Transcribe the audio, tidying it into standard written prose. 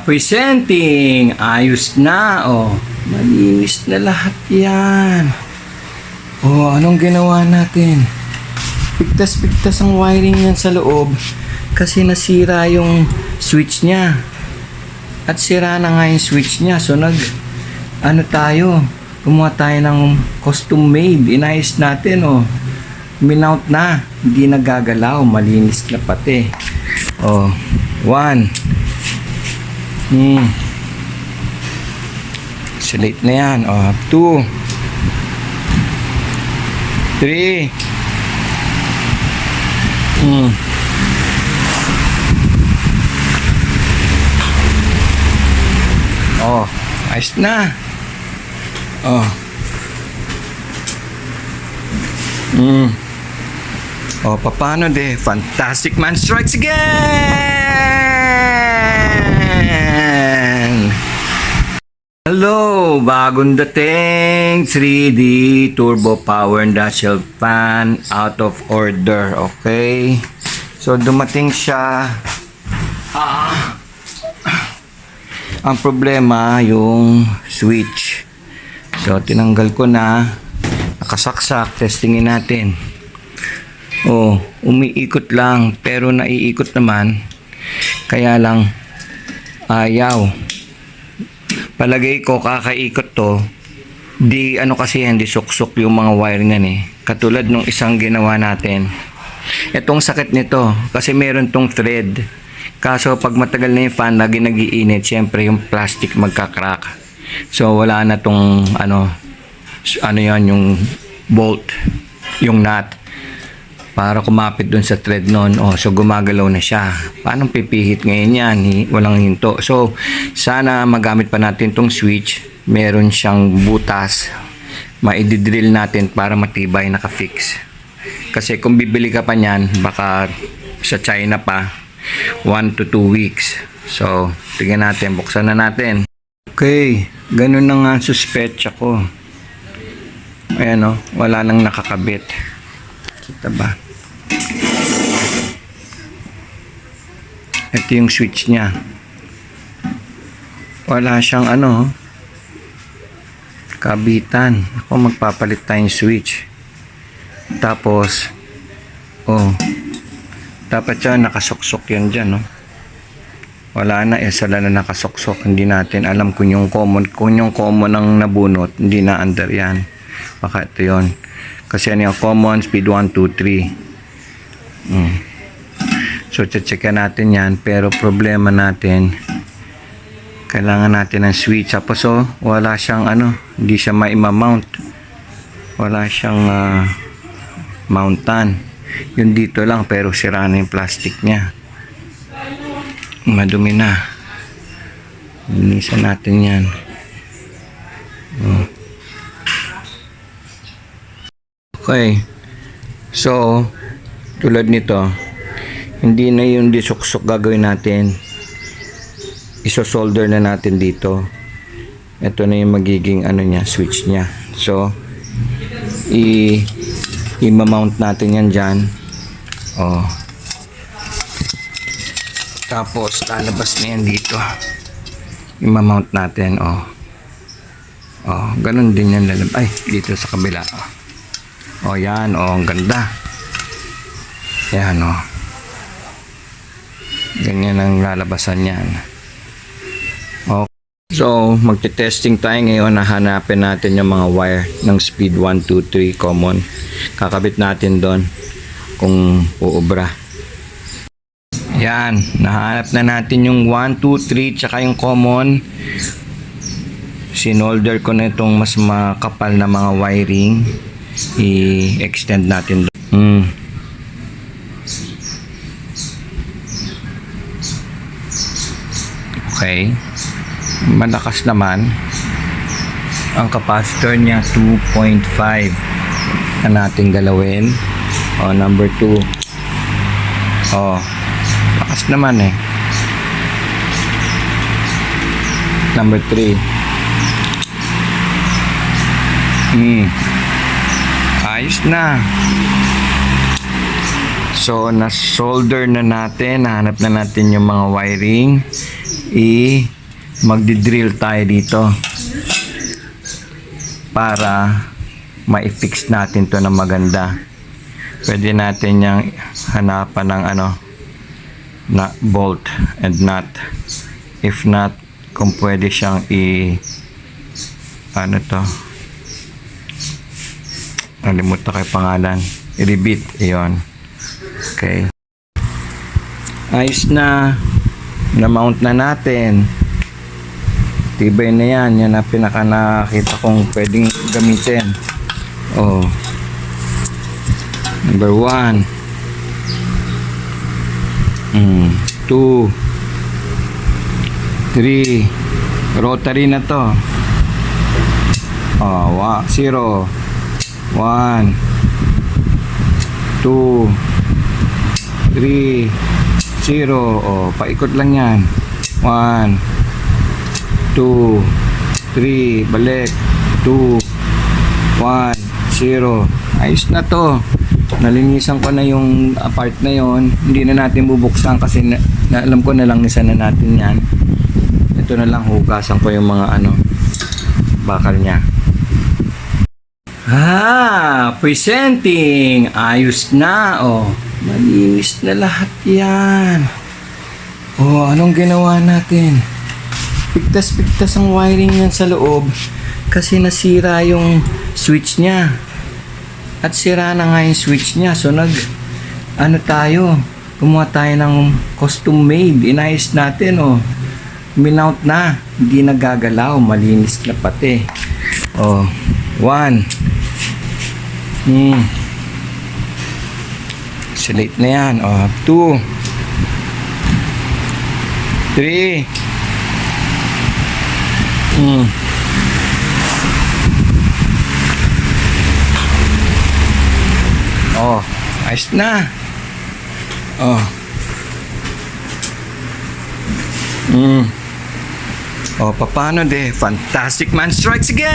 Presenting. Ayos na, oh. Malinis na lahat yan. Oh, anong ginawa natin? Pigtas-pigtas ang wiring yan sa loob kasi nasira yung switch niya. At sira na nga yung switch niya. So, gumawa tayo ng custom made. Inayos natin, oh. Minount na. Hindi nagagalaw. Malinis na pati. Oh, 1. Select na yan. Oh, 2. 3. Oh, ayos na. Oh. Oh, paano de? Fantastic Man strikes again! Hello! Bagong dating 3D Turbo Power Industrial Fan out of order. Okay? So, dumating siya. Ang problema, yung switch. So, tinanggal ko na. Nakasaksak. Testingin natin. Oh, umiikot lang. Pero naiikot naman. Kaya lang, ayaw. Palagay ko, kakaikot to. Di suksok yung mga wire niyan eh. Katulad nung isang ginawa natin. Itong sakit nito, kasi meron tong thread. Kaso pag matagal na yung fan, lagi nag-iinit, syempre yung plastic magka-crack. So wala na tong yan, yung bolt, yung nut. Para kumapit dun sa thread nun. Oh, so gumagalaw na siya. Paano pipihit ngayon yan? Walang hinto. So, sana magamit pa natin tong switch. Meron siyang butas. Maididrill natin para matibay, naka-fix. Kasi kung bibili ka pa niyan, baka sa China pa, 1 to 2 weeks. So, tingnan natin. Buksan na natin. Okay. Ganun na nga suspecha ko. Ayan o. Wala nang nakakabit. Kita ba? Ito yung switch niya. Wala siyang kabitan. Ako magpapalit tayong switch. Tapos, dapat yan nakasuksok yan dyan, no? Wala na, sala na nakasuksok. Hindi natin alam kung yung common ang nabunot, hindi na under yan. Baka ito yun. Kasi yung common, speed 1, 2, 3. So, checkan natin yan. Pero problema natin, kailangan natin ng switch. Tapos, wala siyang hindi siya ma-mount. Wala siyang mountan. Yung dito lang, pero sira na yung plastic niya. Madumi na. Linisan natin yan. Okay. So, tulad nito, hindi na yung disuksok gagawin natin. Iso-solder na natin dito. Ito na yung magiging niya, switch niya. So, i-mount natin yan dyan. Oh. Tapos, lalabas na yan dito. I-mount natin. Oh. Oh, ganun din yan lalabas. Ay, dito sa kabila. Oh, yan. Oh, ang ganda. Yan, oh. Ganyan ang lalabasan yan. Okay. So, magte-testing tayo ngayon. Hanapin natin yung mga wire ng speed 1, 2, 3 common. Kakabit natin doon kung uubra. Yan. Nahanap na natin yung 1, 2, 3 tsaka yung common. Sinolder ko na itong mas makapal na mga wiring. I-extend natin doon. Okay. Malakas naman. Ang capacitor niya 2.5 na natin galawin. Number 2. Lakas naman eh. Number 3. Ayos na. So, na-solder na natin. Nahanap na natin yung mga wiring. Magdi-drill tayo dito. Para ma-fix natin to na maganda. Pwede natin yung hanapan ng na bolt and nut. If not, kung pwede siyang nalimutan ko yung pangalan. I-rebit. Iyon. Okay. Ayos na. Na-mount na natin. Tibay na yan. Yan na pinaka nakita kong pwedeng gamitin. Oh. Number 1. 2. 3. Rotary na to. 0. 1. 2. 3. 0. Paikot lang yan. 1. 2. 3. Balik. 2. 1. 0. Ayos na to. Nalinisan ko na yung part na yon. Hindi na natin bubuksan kasi alam ko na lang nisan na natin yan. Ito na lang, hugasan ko yung mga bakal niya. Presenting. Ayos na. Malinis na lahat yan. Anong ginawa natin? Pigtas-pigtas ang wiring yan sa loob kasi nasira yung switch niya. At sira na nga yung switch niya. So gumawa tayo ng custom made. Inayos natin minount na. Hindi nagagalaw. Malinis na pati. 1. Select na yan. 2. 3. Ayos na. Paano de? Fantastic Man strikes again!